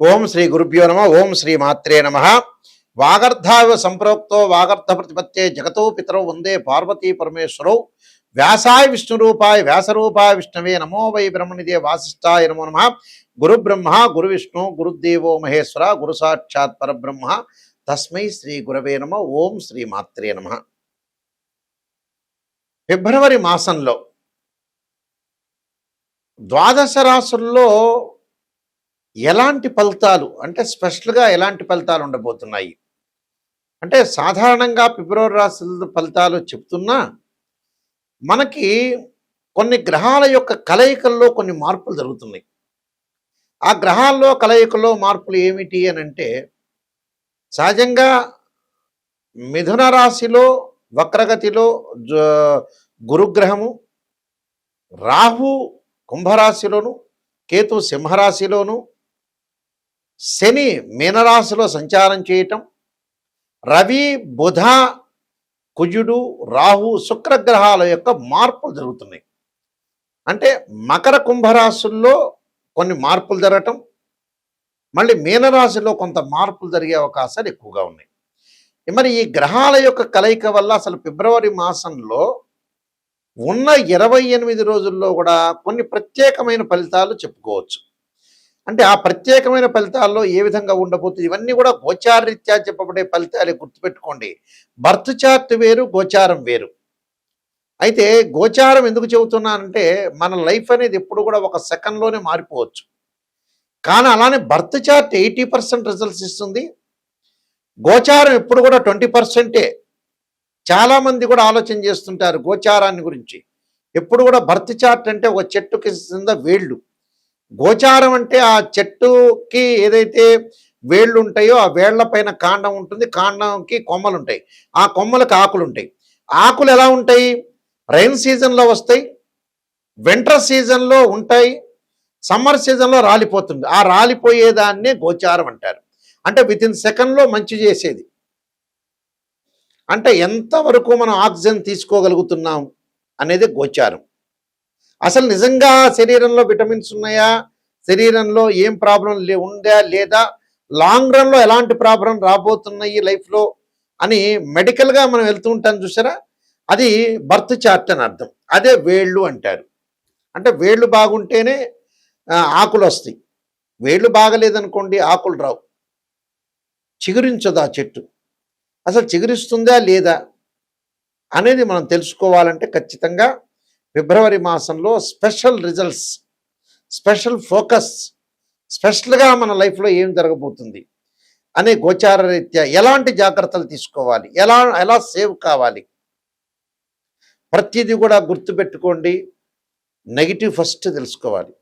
ఓం శ్రీ గురుభ్యో నమ. ఓం శ్రీ మాత్రే నమ. వాగర్ధావ సంప్రోక్తో వాగర్ధ ప్రతిపత్తే జగతో పితరౌ వందే పార్వతీ పరమేశ్వరౌ వ్యాసాయ విష్ణురూపాయ వ్యాసరూపాయ విష్ణవే నమో వై బ్రహ్మనిదే వాసిష్ఠాయ నమో నమ. గురు బ్రహ్మ గురు విష్ణు గురుదేవో మహేశ్వర గురు సాక్షాత్ పరబ్రహ్మ తస్మై శ్రీ గురవే నమ. ఓం శ్రీ మాత్రే నమ. ఫిబ్రవరి మాసంలో ద్వాదశ రాశుల్లో ఎలాంటి ఫలితాలు అంటే స్పెషల్గా ఎలాంటి ఫలితాలు ఉండబోతున్నాయి అంటే సాధారణంగా ఫిబ్రవరి రాశి ఫలితాలు చెప్తున్నా మనకి కొన్ని గ్రహాల యొక్క కలయికల్లో కొన్ని మార్పులు జరుగుతున్నాయి. ఆ గ్రహాల్లో కలయికల్లో మార్పులు ఏమిటి అని అంటే సహజంగా మిథున రాశిలో వక్రగతిలో గురుగ్రహము, రాహు కుంభరాశిలోను, కేతు సింహరాశిలోను, శని మీనరాశిలో సంచారం చేయటం, రవి బుధ కుజుడు రాహు శుక్రగ్రహాల యొక్క మార్పులు జరుగుతున్నాయి. అంటే మకర కుంభరాశుల్లో కొన్ని మార్పులు జరగటం, మళ్ళీ మీనరాశిలో కొంత మార్పులు జరిగే అవకాశాలు ఎక్కువగా ఉన్నాయి. మరి ఈ గ్రహాల యొక్క కలయిక వల్ల అసలు ఫిబ్రవరి మాసంలో ఉన్న 28 రోజుల్లో కూడా కొన్ని ప్రత్యేకమైన ఫలితాలు చెప్పుకోవచ్చు. అంటే ఆ ప్రత్యేకమైన ఫలితాల్లో ఏ విధంగా ఉండబోతుంది ఇవన్నీ కూడా గోచారరీత్యా చెప్పబడే ఫలితాలు గుర్తుపెట్టుకోండి. బర్త్ చార్ట్ వేరు, గోచారం వేరు. అయితే గోచారం ఎందుకు చెబుతున్నానంటే మన లైఫ్ అనేది ఎప్పుడు కూడా ఒక సెకండ్లోనే మారిపోవచ్చు. కానీ అలానే బర్త్ చార్ట్ 80% రిజల్ట్స్ ఇస్తుంది. గోచారం ఎప్పుడు కూడా 20%. చాలామంది కూడా ఆలోచన చేస్తుంటారు గోచారాన్ని గురించి. ఎప్పుడు కూడా బర్త్ చార్ట్ అంటే ఒక చెట్టుకి కింద వేళ్ళు, గోచారం అంటే ఆ చెట్టుకి ఏదైతే వేళ్ళు ఉంటాయో ఆ వేళ్ల పైన కాండం ఉంటుంది, కాండంకి కొమ్మలు ఉంటాయి, ఆ కొమ్మలకు ఆకులు ఉంటాయి. ఆకులు ఎలా ఉంటాయి? రైన్ సీజన్లో వస్తాయి, వింటర్ సీజన్లో ఉంటాయి, సమ్మర్ సీజన్లో రాలిపోతుంది. ఆ రాలిపోయేదాన్నే గోచారం అంటారు. అంటే వితిన్ సెకండ్లో మంచి చేసేది. అంటే ఎంతవరకు మనం ఆక్సిజన్ తీసుకోగలుగుతున్నాం అనేది గోచారం. అసలు నిజంగా శరీరంలో విటమిన్స్ ఉన్నాయా, శరీరంలో ఏం ప్రాబ్లం ఉందా లేదా, లాంగ్ రన్లో ఎలాంటి ప్రాబ్లం రాబోతున్నాయి లైఫ్లో అని మెడికల్గా మనం వెళ్తూ ఉంటాం చూసారా, అది బర్త్ చార్ట్ అని అర్థం. అదే వేళ్ళు అంటారు. అంటే వేళ్ళు బాగుంటేనే ఆకులు వస్తాయి. వేళ్ళు బాగలేదనుకోండి ఆకులు రావు, చిగురించదు ఆ చెట్టు. అసలు చిగురిస్తుందా లేదా అనేది మనం తెలుసుకోవాలంటే ఖచ్చితంగా ఫిబ్రవరి మాసంలో స్పెషల్ రిజల్ట్స్, స్పెషల్ ఫోకస్, స్పెషల్గా మన లైఫ్లో ఏం జరగబోతుంది అనే గోచార రీత్యా ఎలాంటి జాగ్రత్తలు తీసుకోవాలి, ఎలా సేవ్ కావాలి, ప్రతిదీ కూడా గుర్తుపెట్టుకోండి. నెగిటివ్ ఫస్ట్ తెలుసుకోవాలి,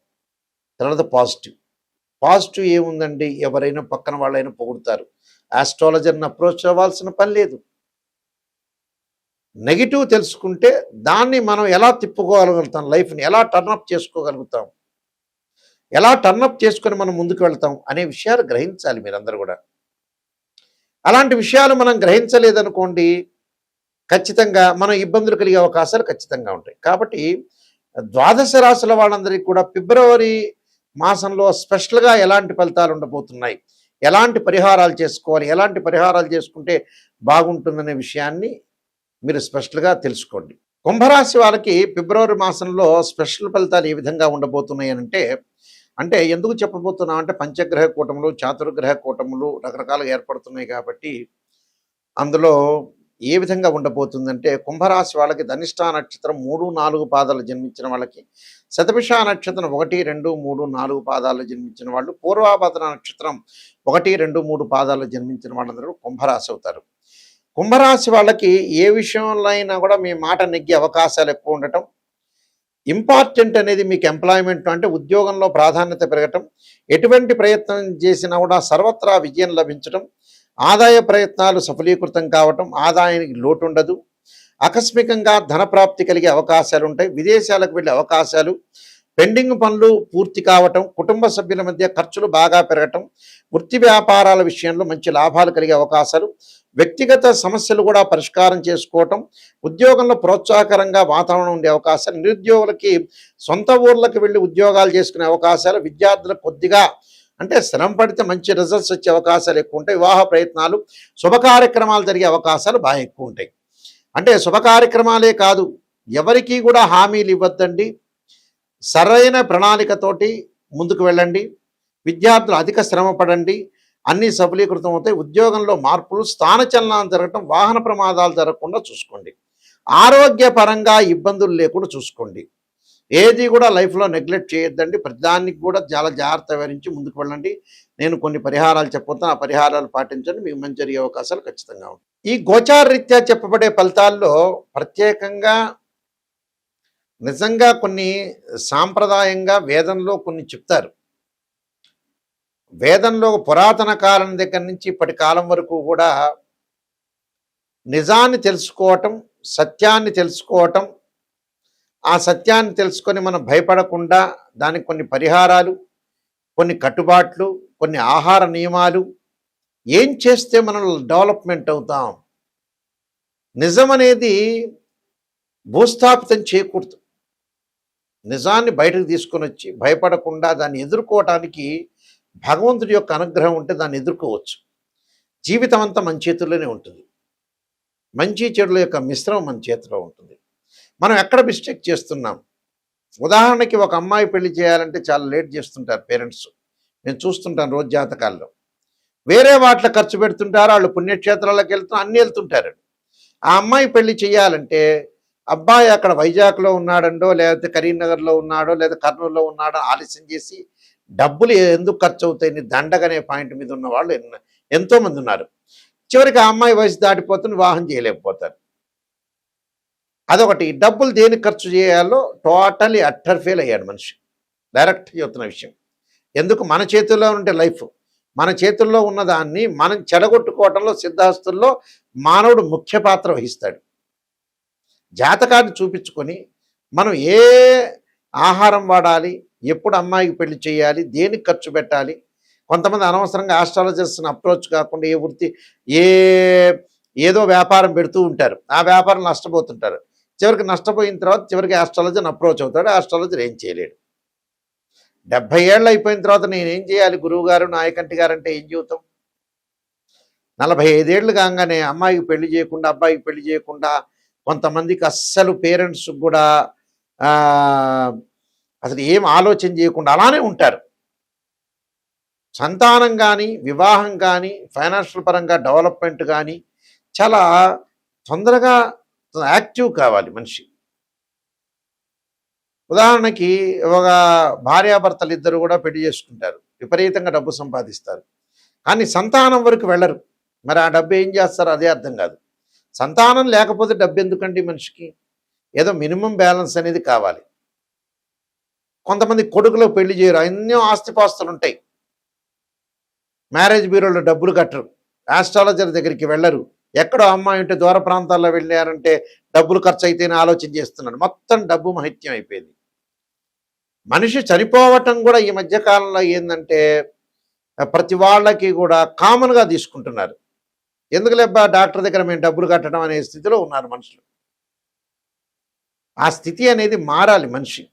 తర్వాత పాజిటివ్. పాజిటివ్ ఏముందండి, ఎవరైనా పక్కన వాళ్ళైనా పొగుడుతారు, ఆస్ట్రాలజర్ని అప్రోచ్ అవ్వాల్సిన పని లేదు. నెగిటివ్ తెలుసుకుంటే దాన్ని మనం ఎలా తిప్పుకోగలుగుతాం, లైఫ్ని ఎలా టర్నప్ చేసుకోగలుగుతాం, ఎలా టర్నప్ చేసుకొని మనం ముందుకు వెళ్తాం అనే విషయాలు గ్రహించాలి మీరందరూ కూడా. అలాంటి విషయాలు మనం గ్రహించలేదనుకోండి ఖచ్చితంగా మనం ఇబ్బందులు కలిగే అవకాశాలు ఖచ్చితంగా ఉంటాయి. కాబట్టి ద్వాదశ రాశుల వాళ్ళందరికీ కూడా ఫిబ్రవరి మాసంలో స్పెషల్గా ఎలాంటి ఫలితాలు ఉండబోతున్నాయి, ఎలాంటి పరిహారాలు చేసుకోవాలి, ఎలాంటి పరిహారాలు చేసుకుంటే బాగుంటుందనే విషయాన్ని మీరు స్పెషల్గా తెలుసుకోండి. కుంభరాశి వాళ్ళకి ఫిబ్రవరి మాసంలో స్పెషల్ ఫలితాలు ఏ విధంగా ఉండబోతున్నాయి అంటే ఎందుకు చెప్పబోతున్నాం అంటే పంచగ్రహ కూటములు, చాతుర్గ్రహ కూటములు రకరకాలుగా ఏర్పడుతున్నాయి కాబట్టి అందులో ఏ విధంగా ఉండబోతుందంటే కుంభరాశి వాళ్ళకి ధనిష్ఠా నక్షత్రం 3, 4 పాదాలు జన్మించిన వాళ్ళకి, శతభిష నక్షత్రం 1, 2, 3, 4 పాదాలు జన్మించిన వాళ్ళు, పూర్వాభాద్ర నక్షత్రం 1, 2, 3 పాదాలు జన్మించిన వాళ్ళందరూ కుంభరాశి అవుతారు. కుంభరాశి వాళ్ళకి ఏ విషయంలో అయినా కూడా మీ మాట నెగ్గే అవకాశాలు ఎక్కువ ఉండటం, ఇంపార్టెంట్ అనేది మీకు ఎంప్లాయ్మెంట్ అంటే ఉద్యోగంలో ప్రాధాన్యత పెరగటం, ఎటువంటి ప్రయత్నం చేసినా కూడా సర్వత్రా విజయం లభించడం, ఆదాయ ప్రయత్నాలు సఫలీకృతం కావటం, ఆదాయానికి లోటు ఉండదు, ఆకస్మికంగా ధనప్రాప్తి కలిగే అవకాశాలు ఉంటాయి, విదేశాలకు వెళ్ళే అవకాశాలు, పెండింగ్ పనులు పూర్తి కావటం, కుటుంబ సభ్యుల మధ్య ఖర్చులు బాగా పెరగటం, వృత్తి వ్యాపారాల విషయంలో మంచి లాభాలు కలిగే అవకాశాలు, వ్యక్తిగత సమస్యలు కూడా పరిష్కారం చేసుకోవటం, ఉద్యోగంలో ప్రోత్సాహకరంగా వాతావరణం ఉండే అవకాశాలు, నిరుద్యోగులకి సొంత ఊర్లకు వెళ్ళి ఉద్యోగాలు చేసుకునే అవకాశాలు, విద్యార్థులకు కొద్దిగా అంటే శ్రమ పడితే మంచి రిజల్ట్స్ వచ్చే అవకాశాలు ఎక్కువ ఉంటాయి. వివాహ ప్రయత్నాలు, శుభ కార్యక్రమాలు జరిగే అవకాశాలు బాగా ఎక్కువ ఉంటాయి. అంటే శుభ కార్యక్రమాలే కాదు, ఎవరికీ కూడా హామీలు ఇవ్వద్దండి. సరైన ప్రణాళికతోటి ముందుకు వెళ్ళండి. విద్యార్థులు అధిక శ్రమ పడండి, అన్నీ సఫలీకృతం అవుతాయి. ఉద్యోగంలో మార్పులు, స్థానచలనాలు జరగటం, వాహన ప్రమాదాలు జరగకుండా చూసుకోండి. ఆరోగ్యపరంగా ఇబ్బందులు లేకుండా చూసుకోండి. ఏది కూడా లైఫ్లో నెగ్లెక్ట్ చేయొద్దండి. ప్రతిదానికి కూడా చాలా జాగ్రత్త వహించి ముందుకు వెళ్ళండి. నేను కొన్ని పరిహారాలు చెప్పబోతాను, ఆ పరిహారాలు పాటించండి, మీకు మంచి జరిగే అవకాశాలు ఖచ్చితంగా ఉంటాయి. ఈ గోచార రీత్యా చెప్పబడే ఫలితాల్లో ప్రత్యేకంగా నిజంగా కొన్ని సాంప్రదాయంగా వేదంలో కొన్ని చెప్తారు. వేదంలో పురాతన కాలం దగ్గర నుంచి ఇప్పటి కాలం వరకు కూడా నిజాన్ని తెలుసుకోవటం, సత్యాన్ని తెలుసుకోవటం, ఆ సత్యాన్ని తెలుసుకొని మనం భయపడకుండా దానికి కొన్ని పరిహారాలు, కొన్ని కట్టుబాట్లు, కొన్ని ఆహార నియమాలు, ఏం చేస్తే మనం డెవలప్మెంట్ అవుతాం, నిజం అనేది భూస్థాపితం చేయకూడదు. నిజాన్ని బయటకు తీసుకొని వచ్చి భయపడకుండా దాన్ని ఎదుర్కోవటానికి భగవంతుడి యొక్క అనుగ్రహం ఉంటే దాన్ని ఎదుర్కోవచ్చు. జీవితం అంతా మన చేతుల్లోనే ఉంటుంది. మంచి చెడుల యొక్క మిశ్రమం మన చేతిలో ఉంటుంది. మనం ఎక్కడ మిస్టేక్ చేస్తున్నాం? ఉదాహరణకి ఒక అమ్మాయి పెళ్లి చేయాలంటే చాలా లేట్ చేస్తుంటారు పేరెంట్స్. నేను చూస్తుంటాను రోజు జాతకాల్లో. వేరే వాటిలో ఖర్చు పెడుతుంటారు, వాళ్ళు పుణ్యక్షేత్రాలకు వెళ్తున్నారు, అన్నీ వెళ్తుంటారు. ఆ అమ్మాయి పెళ్లి చేయాలంటే అబ్బాయి అక్కడ వైజాగ్లో ఉన్నాడండో, లేకపోతే కరీంనగర్లో ఉన్నాడో, లేదా కర్నూలులో ఉన్నాడో ఆలస్యం చేసి డబ్బులు ఎందుకు ఖర్చు అవుతాయని దండగనే పాయింట్ మీద ఉన్న వాళ్ళు ఎంతోమంది ఉన్నారు. చివరికి ఆ అమ్మాయి వయసు దాటిపోతుంది, వివాహం చేయలేకపోతారు. అదొకటి. డబ్బులు దేనికి ఖర్చు చేయాలో టోటలీ అట్టర్ ఫెయిల్ అయ్యాడు మనిషి. డైరెక్ట్ చెప్తున్న విషయం. ఎందుకు? మన చేతుల్లో ఉంటే లైఫ్, మన చేతుల్లో ఉన్నదాన్ని మనం చెడగొట్టుకోవటంలో సిద్ధాస్తుల్లో మానవుడు ముఖ్య పాత్ర వహిస్తాడు. జాతకాన్ని చూపించుకొని మనం ఏ ఆహారం వాడాలి, ఎప్పుడు అమ్మాయికి పెళ్లి చేయాలి, దేనికి ఖర్చు పెట్టాలి. కొంతమంది అనవసరంగా ఆస్ట్రాలజర్స్ని అప్రోచ్ కాకుండా ఏదో వ్యాపారం పెడుతూ ఉంటారు. ఆ వ్యాపారం నష్టపోతుంటారు. చివరికి నష్టపోయిన తర్వాత చివరికి ఆస్ట్రాలజర్ని అప్రోచ్ అవుతాడు. ఆస్ట్రాలజర్ ఏం చేయలేడు. 70 ఏళ్ళు అయిపోయిన తర్వాత నేనేం చేయాలి గురువుగారు, నాయకంటి గారు అంటే ఏం చెబుతాం? 45 ఏళ్ళు కాగానే అమ్మాయికి పెళ్లి చేయకుండా, అబ్బాయికి పెళ్లి చేయకుండా, కొంతమందికి అస్సలు పేరెంట్స్ కూడా అసలు ఏం ఆలోచన చేయకుండా అలానే ఉంటారు. సంతానం కానీ, వివాహం కానీ, ఫైనాన్షియల్ పరంగా డెవలప్మెంట్ కానీ చాలా తొందరగా యాక్టివ్ కావాలి మనిషి. ఉదాహరణకి ఒక భార్యాభర్తలు ఇద్దరు కూడా పెళ్లి చేసుకుంటారు, విపరీతంగా డబ్బు సంపాదిస్తారు, కానీ సంతానం వరకు వెళ్ళరు. మరి ఆ డబ్బు ఏం చేస్తారో అదే అర్థం కాదు. సంతానం లేకపోతే డబ్బు ఎందుకండి మనిషికి? ఏదో మినిమం బ్యాలెన్స్ అనేది కావాలి. కొంతమంది కొడుకులో పెళ్లి చేయరు, ఎన్నో ఆస్తిపాస్తులు ఉంటాయి, మ్యారేజ్ బ్యూరోలో డబ్బులు కట్టరు, ఆస్ట్రాలజర్ దగ్గరికి వెళ్ళరు, ఎక్కడో అమ్మాయి ఉంటే దూర ప్రాంతాల్లో వెళ్ళారంటే డబ్బులు ఖర్చు అయితేనే ఆలోచన చేస్తున్నాడు. మొత్తం డబ్బు మహిత్యం అయిపోయింది. మనిషి చనిపోవటం కూడా ఈ మధ్యకాలంలో ఏంటంటే ప్రతి వాళ్ళకి కూడా కామన్గా తీసుకుంటున్నారు. ఎందుకు లేబ్బా డాక్టర్ దగ్గర మేము డబ్బులు కట్టడం అనే స్థితిలో ఉన్నారు మనుషులు. ఆ స్థితి అనేది మారాలి మనిషి.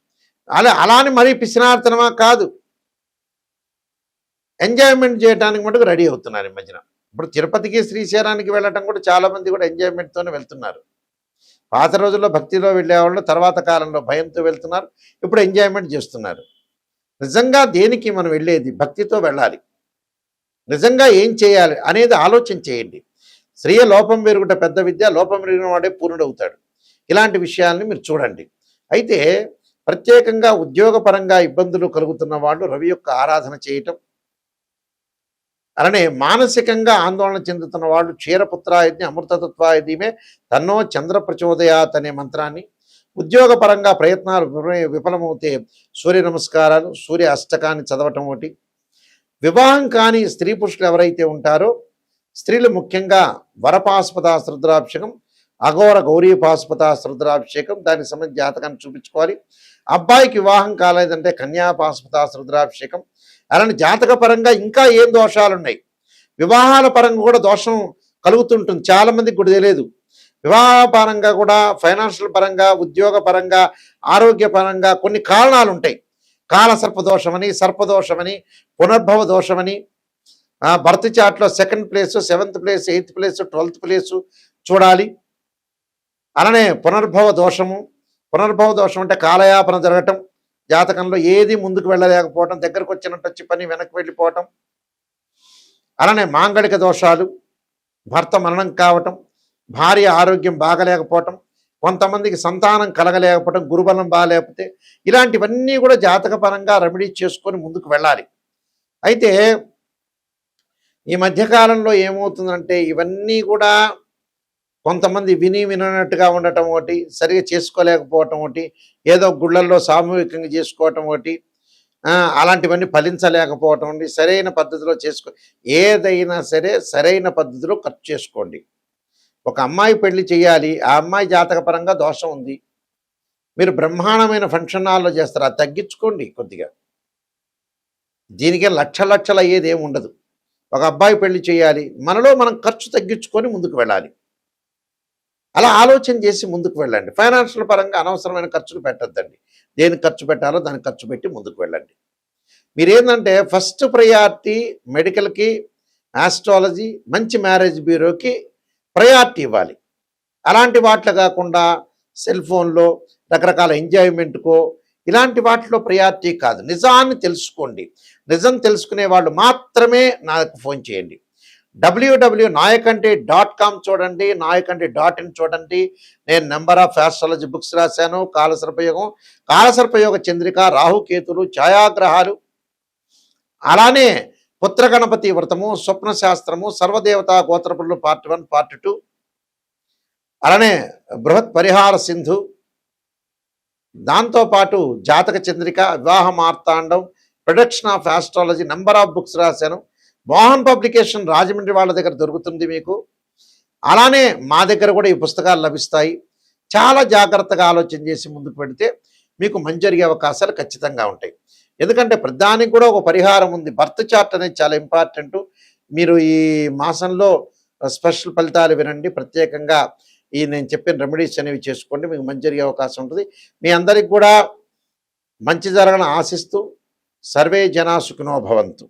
అలానే మరీ పిసినార్తనమా కాదు, ఎంజాయ్మెంట్ చేయడానికి మటుకు రెడీ అవుతున్నారు ఈ మధ్యన. ఇప్పుడు తిరుపతికి, శ్రీశైలానికి వెళ్ళటం కూడా చాలామంది కూడా ఎంజాయ్మెంట్తోనే వెళ్తున్నారు. పాత రోజుల్లో భక్తిలో వెళ్ళేవాళ్ళు తర్వాత కాలంలో భయంతో వెళ్తున్నారు, ఇప్పుడు ఎంజాయ్మెంట్ చేస్తున్నారు. నిజంగా దేనికి మనం వెళ్ళేది? భక్తితో వెళ్ళాలి. నిజంగా ఏం చేయాలి అనేది ఆలోచన చేయండి. స్త్రీయ లోపం పెరుగుట పెద్ద విద్య, లోపం పెరిగిన వాడే పూర్ణుడవుతాడు. ఇలాంటి విషయాల్ని మీరు చూడండి. అయితే ప్రత్యేకంగా ఉద్యోగపరంగా ఇబ్బందులు కలుగుతున్న వాళ్ళు రవి యొక్క ఆరాధన చేయటం, అలానే మానసికంగా ఆందోళన చెందుతున్న వాళ్ళు క్షీరపుత్రాయజ్ఞ అమృతతత్వాయధీమే తన్నో చంద్ర ప్రచోదయాత్ అనే మంత్రాన్ని, ఉద్యోగపరంగా ప్రయత్నాలు విఫలమవుతే సూర్య నమస్కారాలు, సూర్య అష్టకాన్ని చదవటం ఒకటి. వివాహం కాని స్త్రీ పురుషులు ఎవరైతే ఉంటారో స్త్రీలు ముఖ్యంగా వరపాస్పద రుద్రాభిషేకం, అఘోర గౌరీపాస్పద రుద్రాభిషేకం, దానికి సంబంధించి జాతకాన్ని చూపించుకోవాలి. అబ్బాయికి వివాహం కాలేదంటే కన్యాపాస్పద రుద్రాభిషేకం. అలానే జాతక పరంగా ఇంకా ఏం దోషాలు ఉన్నాయి, వివాహాల పరంగా కూడా దోషం కలుగుతుంటుంది, చాలామందికి కూడా తెలియదు. వివాహ పరంగా కూడా, ఫైనాన్షియల్ పరంగా, ఉద్యోగ పరంగా, ఆరోగ్య పరంగా కొన్ని కారణాలు ఉంటాయి. కాలసర్ప దోషమని, సర్పదోషమని, పునర్భవ దోషమని, బర్త్ చార్ట్లో second place, seventh place, eighth place, 12th place చూడాలి. అలానే పునర్భవ దోషము. పునర్భవ దోషం అంటే కాలయాపన జరగటం, జాతకంలో ఏది ముందుకు వెళ్ళలేకపోవటం, దగ్గరకు వచ్చినట్టు వచ్చి పని వెనక్కి వెళ్ళిపోవటం. అలానే మాంగళిక దోషాలు, భర్త మరణం కావటం, భార్య ఆరోగ్యం బాగలేకపోవటం, కొంతమందికి సంతానం కలగలేకపోవటం, గురుబలం బాగలేకపోతే, ఇలాంటివన్నీ కూడా జాతకపరంగా రెమెడీ చేసుకొని ముందుకు వెళ్ళాలి. అయితే ఈ మధ్యకాలంలో ఏమవుతుందంటే ఇవన్నీ కూడా కొంతమంది విననట్టుగా ఉండటం ఒకటి, సరిగా చేసుకోలేకపోవటం ఒకటి, ఏదో గుళ్ళల్లో సామూహికంగా చేసుకోవటం ఒకటి, అలాంటివన్నీ ఫలించలేకపోవటం అండి. సరైన పద్ధతిలో ఏదైనా సరే సరైన పద్ధతిలో ఖర్చు చేసుకోండి. ఒక అమ్మాయి పెళ్లి చేయాలి, ఆ అమ్మాయి జాతకపరంగా దోషం ఉంది, మీరు బ్రహ్మాండమైన ఫంక్షన్ హాల్లో చేస్తారు, అది తగ్గించుకోండి కొద్దిగా. దీనికే లక్షలు అయ్యేది ఏమి ఉండదు. ఒక అబ్బాయి పెళ్లి చేయాలి, మనలో మనం ఖర్చు తగ్గించుకొని ముందుకు వెళ్ళాలి. అలా ఆలోచన చేసి ముందుకు వెళ్ళండి. ఫైనాన్షియల్ పరంగా అనవసరమైన ఖర్చులు పెట్టద్దండి. దేనికి ఖర్చు పెట్టాలో దానికి ఖర్చు పెట్టి ముందుకు వెళ్ళండి. మీరేంటంటే ఫస్ట్ ప్రయారిటీ మెడికల్కి, ఆస్ట్రాలజీ, మంచి మ్యారేజ్ బ్యూరోకి ప్రయారిటీ ఇవ్వాలి. అలాంటి వాటిలో కాకుండా సెల్ ఫోన్లో రకరకాల ఎంజాయ్మెంట్కో ఇలాంటి వాటిలో ప్రయారిటీ కాదు. నిజాన్ని తెలుసుకోండి. నిజం తెలుసుకునే వాళ్ళు మాత్రమే నాకు ఫోన్ చేయండి. www.nayakanti.com చూడండి, nayakanti.in చూడండి. నేను నెంబర్ ఆఫ్ ఆస్ట్రాలజీ బుక్స్ రాశాను. కాలసర్పయోగం, కాలసర్పయోగ చంద్రిక, రాహుకేతులు, ఛాయాగ్రహాలు, అలానే పుత్రగణపతి వ్రతము, స్వప్న శాస్త్రము, సర్వదేవతా గోత్రపురులు పార్ట్ 1, పార్ట్ 2, అలానే బృహత్ పరిహార సింధు, దాంతోపాటు జాతక చంద్రిక, వివాహ మార్తాండం, production of astrology, number of books రాశాను. మోహన్ పబ్లికేషన్ రాజమండ్రి వాళ్ళ దగ్గర దొరుకుతుంది మీకు. అలానే మా దగ్గర కూడా ఈ పుస్తకాలు లభిస్తాయి. చాలా జాగ్రత్తగా ఆలోచన చేసి ముందుకు పెడితే మీకు మంచి జరిగే అవకాశాలు ఖచ్చితంగా ఉంటాయి. ఎందుకంటే ప్రధానికి కూడా ఒక పరిహారం ఉంది. బర్త్ చార్ట్ అనేది చాలా ఇంపార్టెంట్. మీరు ఈ మాసంలో స్పెషల్ ఫలితాలు వినండి. ప్రత్యేకంగా ఈ నేను చెప్పిన రెమెడీస్ అనేవి చేసుకోండి, మీకు మంచి జరిగే అవకాశం ఉంటుంది. మీ అందరికి కూడా మంచి జరగని ఆశిస్తూ సర్వే జనా సుఖినో భవంతు.